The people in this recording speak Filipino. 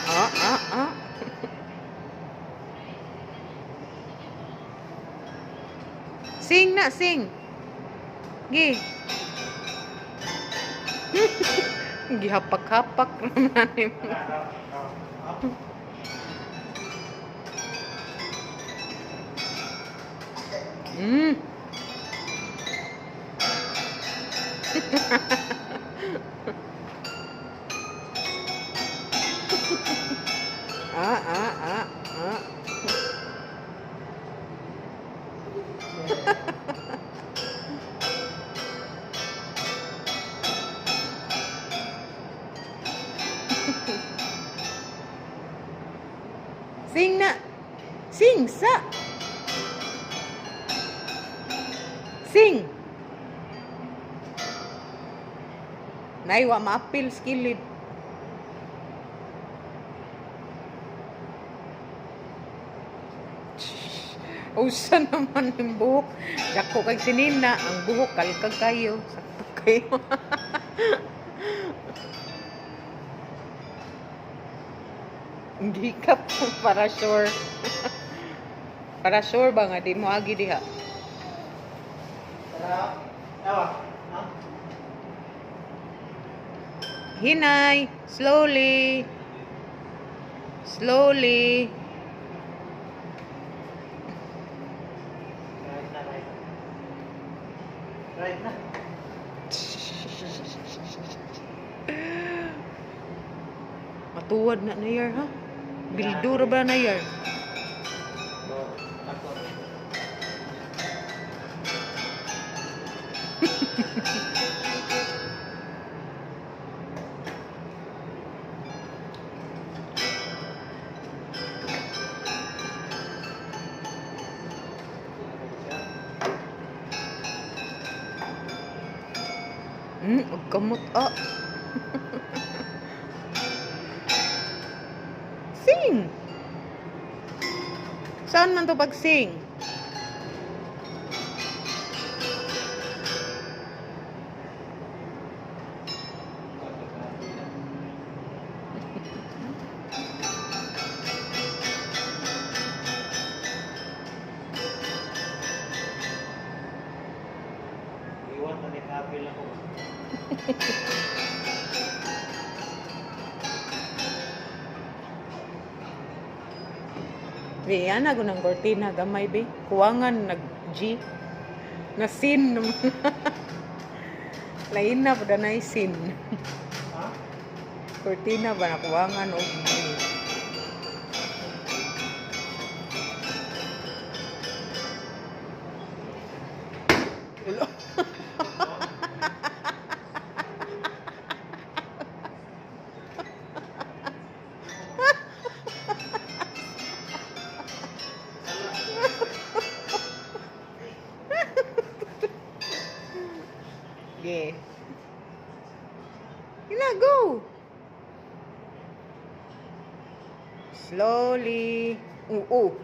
Ah, ah, ah. Sing na, sing. Gi. Gihapak-hapak naman mo. Mm. Ah, ah, ah, ah. Sing na. Sing sa. Sing. Nay, wa maapil skilid. Usa naman yung buhok. Dako kay sinina. Ang buhok, kalkag kayo. Sakto kayo. Gikap para sure. Para sure ba nga di mo agi diha? Hinay, slowly. Slowly. Right na. Matuwad na nayar ha? Bildur ba nayar? Og kamot ah. Sing. Saan man to pag sing? Iwan na ni Kapil ako. Yan ako ng cortina gamay be. Kuwangan nag-G. Na sin naman. Lain na pa na sin. Ha? Cortina ba na kuwangan o G. Okay. Hina, go! Slowly. Oo.